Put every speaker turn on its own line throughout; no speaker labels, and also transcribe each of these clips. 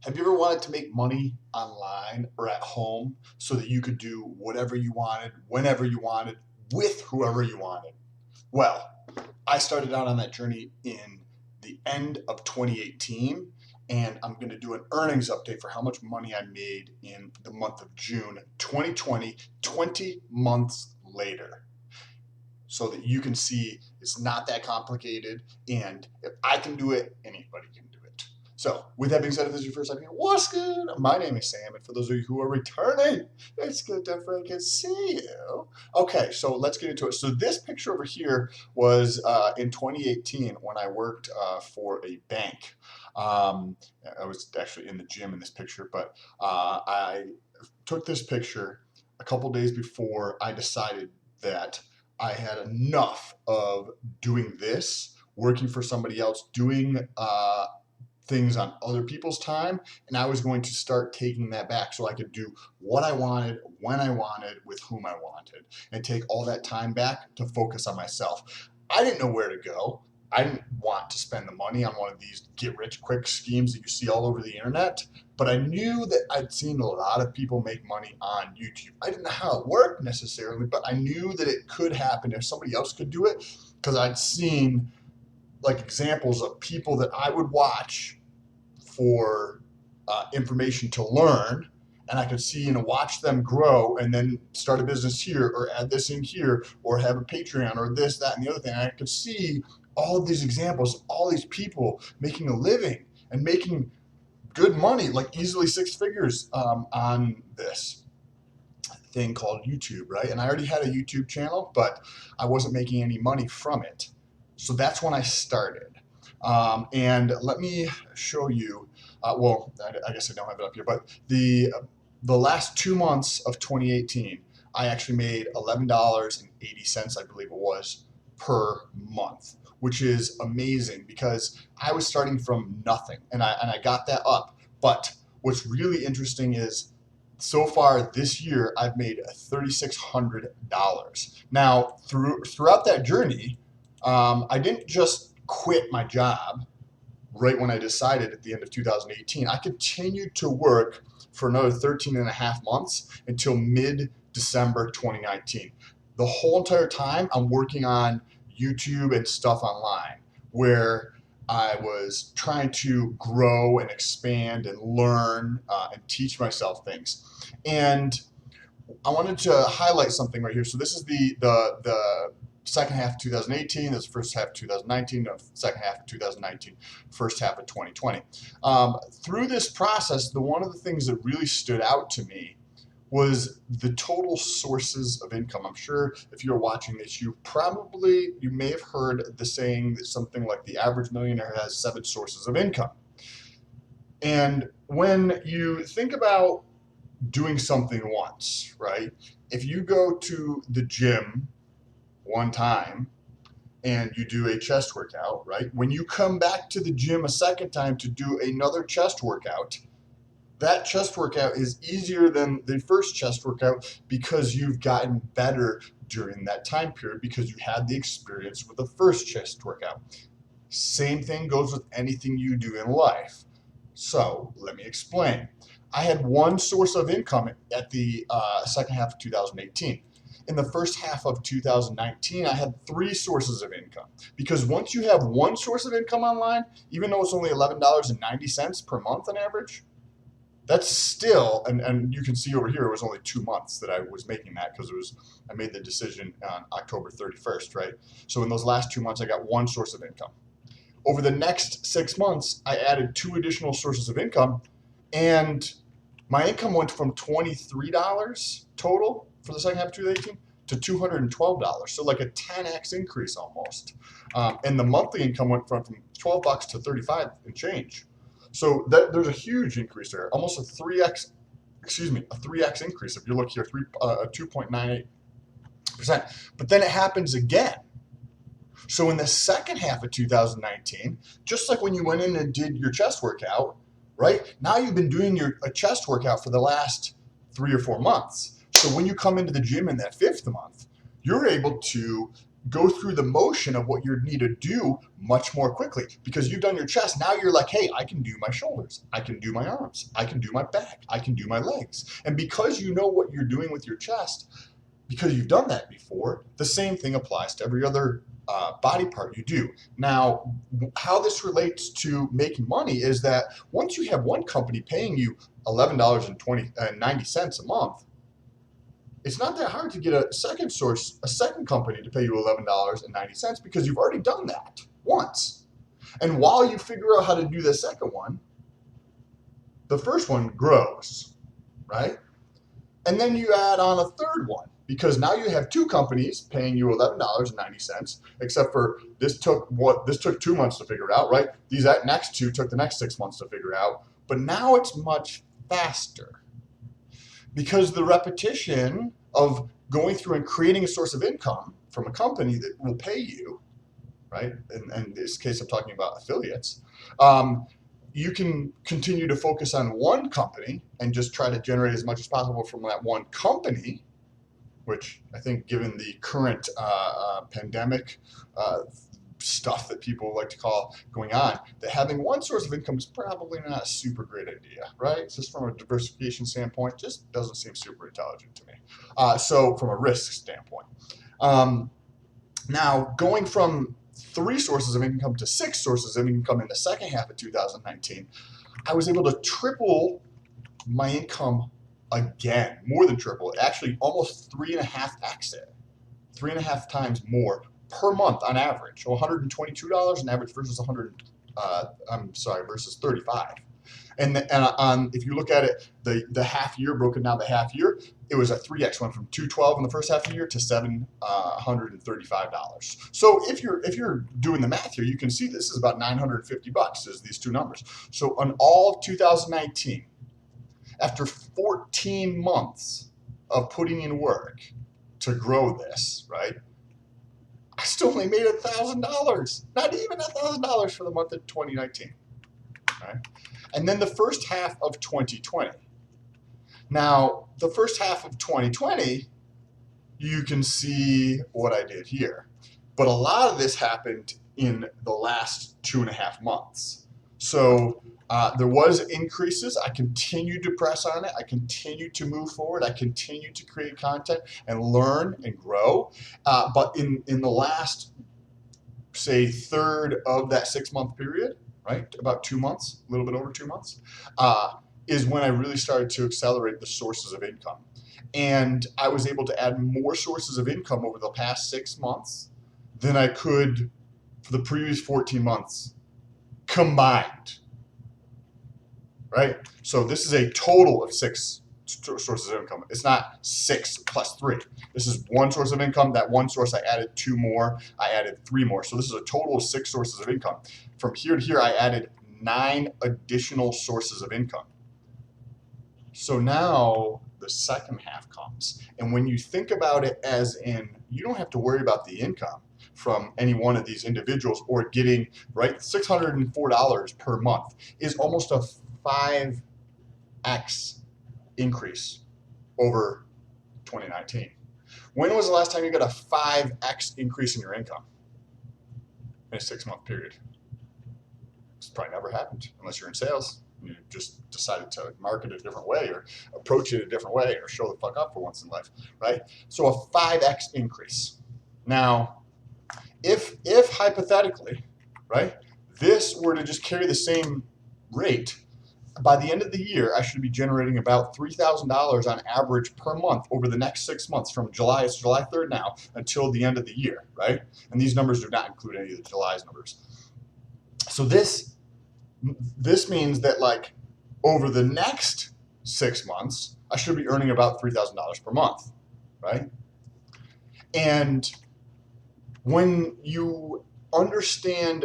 Have you ever wanted to make money online or at home so that you could do whatever you wanted, whenever you wanted, with whoever you wanted? Well, I started out on that journey in the end of 2018, and I'm going to do an earnings update for how much money I made in the month of June 2020, 20 months later, so that you can see it's not that complicated. And if I can do it, anybody can do it. So, with that being said, if this is your first time here, what's good? My name is Sam, and for those of you who are returning, it's good to freaking see you. Okay, so let's get into it. So, this picture over here was in 2018 when I worked for a bank. I was actually in the gym in this picture, but I took this picture a couple days before I decided that I had enough of doing this, working for somebody else, doing things on other people's time, and I was going to start taking that back so I could do what I wanted, when I wanted, with whom I wanted, and take all that time back to focus on myself. I didn't know where to go. I didn't want to spend the money on one of these get rich quick schemes that you see all over the internet, but I knew that I'd seen a lot of people make money on YouTube. I didn't know how it worked necessarily, but I knew that it could happen if somebody else could do it, because I'd seen like examples of people that I would watch for information to learn, and I could see watch them grow and then start a business here or add this in here or have a Patreon or this, that, and the other thing. I could see all of these examples of all these people making a living and making good money, like easily six figures on this thing called YouTube, right? And I already had a YouTube channel, but I wasn't making any money from it. So that's when I started. And let me show you, well, I guess I don't have it up here, but the last 2 months of 2018, I actually made $11.80, I believe it was, per month, which is amazing because I was starting from nothing, and I got that up. But what's really interesting is so far this year, I've made $3,600. Now, throughout that journey, I didn't just quit my job right when I decided at the end of 2018. I continued to work for another 13 and a half months until mid-December 2019. The whole entire time, I'm working on YouTube and stuff online where I was trying to grow and expand and learn and teach myself things. And I wanted to highlight something right here. So this is the second half of 2018, this is the first half of 2019, the second half of 2019, first half of 2020. Through this process, one of the things that really stood out to me was the total sources of income. I'm sure if you're watching this, you may have heard the saying that something like the average millionaire has 7 sources of income. And when you think about doing something once, right? If you go to the gym one time and you do a chest workout, right? When you come back to the gym a second time to do another chest workout, that chest workout is easier than the first chest workout because you've gotten better during that time period because you had the experience with the first chest workout. Same thing goes with anything you do in life. So let me explain. I had one source of income at the second half of 2018. In the first half of 2019, I had 3 sources of income. Because once you have one source of income online, even though it's only $11.90 per month on average, that's still, and you can see over here, it was only 2 months that I was making that because I made the decision on October 31st, right? So in those last 2 months, I got one source of income. Over the next 6 months, I added 2 additional sources of income, and my income went from $23 total for the second half of 2018 to $212. So like a 10x increase almost. And the monthly income went from $12 to 35 and change. So there's a huge increase there, almost a 3x increase. If you look here, 2.98%. But then it happens again. So in the second half of 2019, just like when you went in and did your chest workout, right? Now you've been doing a chest workout for the last 3 or 4 months. So when you come into the gym in that 5th month, you're able to go through the motion of what you need to do much more quickly because you've done your chest. Now you're like, hey, I can do my shoulders, I can do my arms, I can do my back, I can do my legs. And because you know what you're doing with your chest, because you've done that before, the same thing applies to every other body part you do. Now, how this relates to making money is that once you have one company paying you $11.90 a month, it's not that hard to get a second company to pay you $11.90 because you've already done that once. And while you figure out how to do the second one, the first one grows, right? And then you add on a third one because now you have two companies paying you $11.90, except for this took 2 months to figure out, right? These next two took the next 6 months to figure out, but now it's much faster because the repetition of going through and creating a source of income from a company that will pay you, right? And in this case, I'm talking about affiliates. You can continue to focus on one company and just try to generate as much as possible from that one company, which I think given the current pandemic stuff that people like to call going on, that having one source of income is probably not a super great idea, right? Just from a diversification standpoint, just doesn't seem super intelligent to me. So from a risk standpoint. Now, going from 3 sources of income to 6 sources of income in the second half of 2019, I was able to triple my income again, more than triple, actually almost 3.5x it, 3.5 times more per month on average. So $122 an average versus versus 35. And if you look at it, the half year, broken down the half year, it was a 3x, went from $212 in the first half of the year to $735. So if you're doing the math here, you can see this is about $950 is these two numbers. So on all of 2019, after 14 months of putting in work to grow this, right, I still only made $1,000, not even $1,000 for the month of 2019. Right? And then the first half of 2020. Now, the first half of 2020, you can see what I did here. But a lot of this happened in the last 2.5 months. So there was increases. I continued to press on it. I continued to move forward. I continued to create content and learn and grow. But in the last, say, third of that 6-month period, right, about 2 months, a little bit over 2 months, is when I really started to accelerate the sources of income. And I was able to add more sources of income over the past 6 months than I could for the previous 14 months combined, right? So this is a total of 6 sources of income. It's not 6 plus 3. This is one source of income. That one source, I added 2 more. I added 3 more. So this is a total of 6 sources of income. From here to here, I added 9 additional sources of income. So now the second half comes. And when you think about it as in, you don't have to worry about the income from any one of these individuals or getting, right, $604 per month is almost a 5x increase over 2019. When was the last time you got a 5x increase in your income in a 6-month period? It's probably never happened unless you're in sales. You just decided to market it a different way or approach it a different way or show the fuck up for once in life, right? So a 5x increase. Now, if hypothetically, right, this were to just carry the same rate, by the end of the year, I should be generating about $3,000 on average per month over the next 6 months from July, it's July 3rd now, until the end of the year, right? And these numbers do not include any of the July's numbers. So this means that, like, over the next 6 months, I should be earning about $3,000 per month, right? And when you understand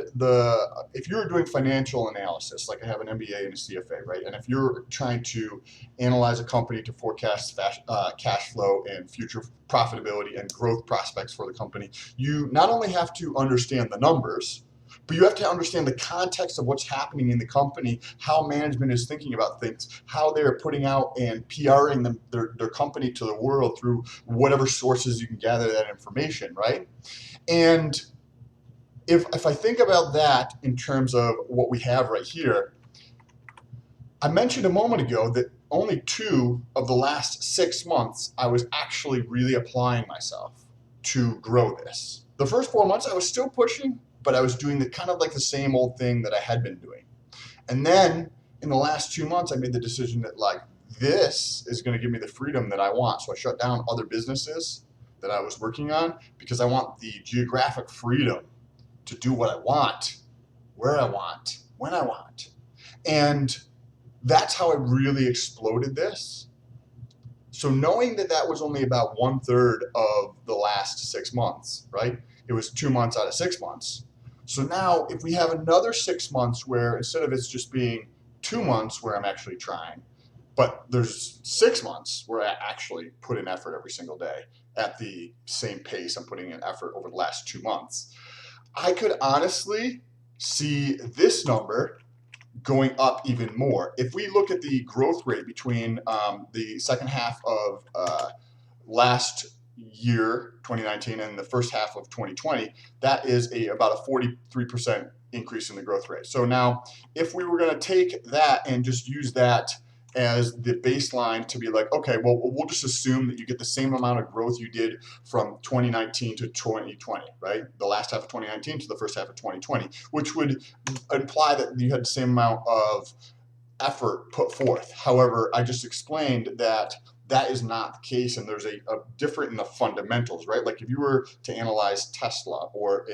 if you're doing financial analysis, like I have an MBA and a CFA, right? And if you're trying to analyze a company to forecast cash flow and future profitability and growth prospects for the company, you not only have to understand the numbers, But you have to understand the context of what's happening in the company, how management is thinking about things, how they're putting out and PRing their company to the world through whatever sources you can gather that information, right? And if I think about that in terms of what we have right here, I mentioned a moment ago that only 2 of the last 6 months I was actually really applying myself to grow this. The first 4 months I was still pushing, but I was doing the kind of like the same old thing that I had been doing. And then in the last 2 months I made the decision that like this is going to give me the freedom that I want. So I shut down other businesses that I was working on because I want the geographic freedom to do what I want, where I want, when I want. And that's how I really exploded this. So knowing that that was only about 1/3 of the last 6 months, right? It was 2 months out of 6 months. So now if we have another 6 months where instead of it's just being 2 months where I'm actually trying, but there's 6 months where I actually put in effort every single day at the same pace I'm putting in effort over the last 2 months, I could honestly see this number going up even more. If we look at the growth rate between the second half of last year, 2019, and the first half of 2020, that is about a 43% increase in the growth rate. So now, if we were going to take that and just use that as the baseline to be like, okay, well, we'll just assume that you get the same amount of growth you did from 2019 to 2020, right? The last half of 2019 to the first half of 2020, which would imply that you had the same amount of effort put forth. However, I just explained that that is not the case, and there's a different in the fundamentals, right? Like if you were to analyze Tesla or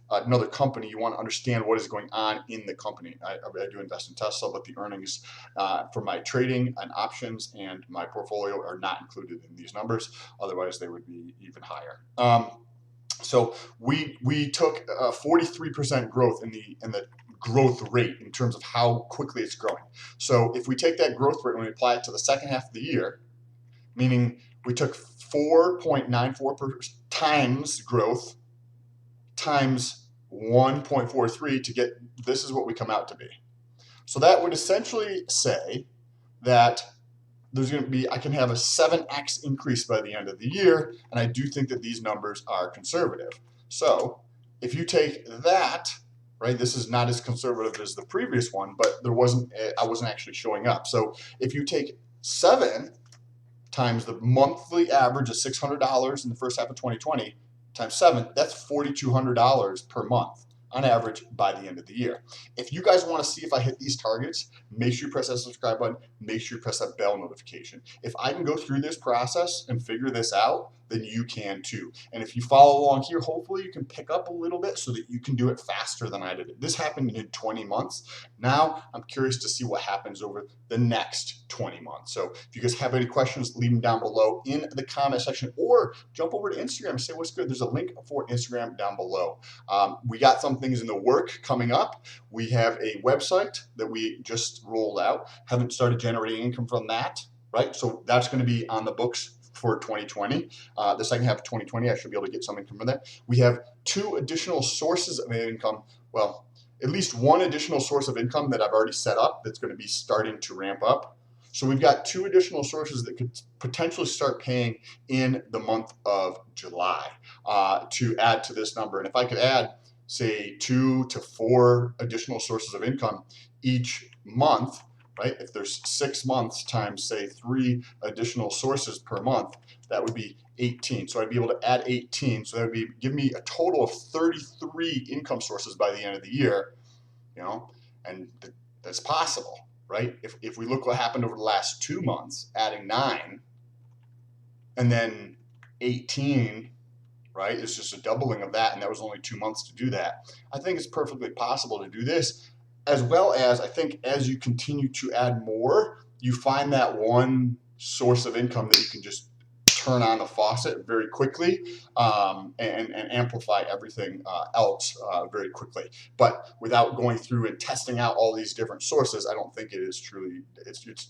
another company, you want to understand what is going on in the company. I do invest in Tesla, but the earnings for my trading and options and my portfolio are not included in these numbers. Otherwise, they would be even higher. So we took 43% growth in the growth rate in terms of how quickly it's growing. So if we take that growth rate and we apply it to the second half of the year, meaning we took 4.94 times growth times 1.43 to get, this is what we come out to be. So that would essentially say that there's going to be, I can have a 7x increase by the end of the year, and I do think that these numbers are conservative. So if you take that, right, this is not as conservative as the previous one, but I wasn't actually showing up. So if you take 7 times the monthly average of $600 in the first half of 2020 times 7, that's $4,200 per month on average by the end of the year. If you guys want to see if I hit these targets, make sure you press that subscribe button, make sure you press that bell notification. If I can go through this process and figure this out, then you can too. And if you follow along here, hopefully you can pick up a little bit so that you can do it faster than I did it. This happened in 20 months. Now I'm curious to see what happens over the next 20 months. So if you guys have any questions, leave them down below in the comment section or jump over to Instagram and say what's good. There's a link for Instagram down below. We got some things in the work coming up. We have a website that we just rolled out. Haven't started generating income from that, right? So that's going to be on the books for 2020. The second half of 2020, I should be able to get some income from that. We have 2 additional sources of income. Well, at least 1 additional source of income that I've already set up that's going to be starting to ramp up. So we've got 2 additional sources that could potentially start paying in the month of July to add to this number. And if I could add, say, 2 to 4 additional sources of income each month, right? If there's 6 months times, say, 3 additional sources per month, that would be 18. So I'd be able to add 18. So that would give me a total of 33 income sources by the end of the year, you know, and that's possible, right? If we look what happened over the last 2 months, adding 9 and then 18, right? It's just a doubling of that, and that was only 2 months to do that. I think it's perfectly possible to do this, as well as I think as you continue to add more, you find that one source of income that you can just turn on the faucet very quickly, and amplify everything else very quickly. But without going through and testing out all these different sources, I don't think it is truly,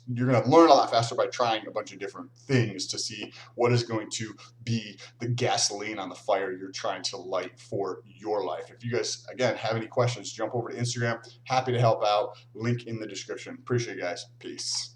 you're going to learn a lot faster by trying a bunch of different things to see what is going to be the gasoline on the fire you're trying to light for your life. If you guys, again, have any questions, jump over to Instagram. Happy to help out. Link in the description. Appreciate you guys. Peace.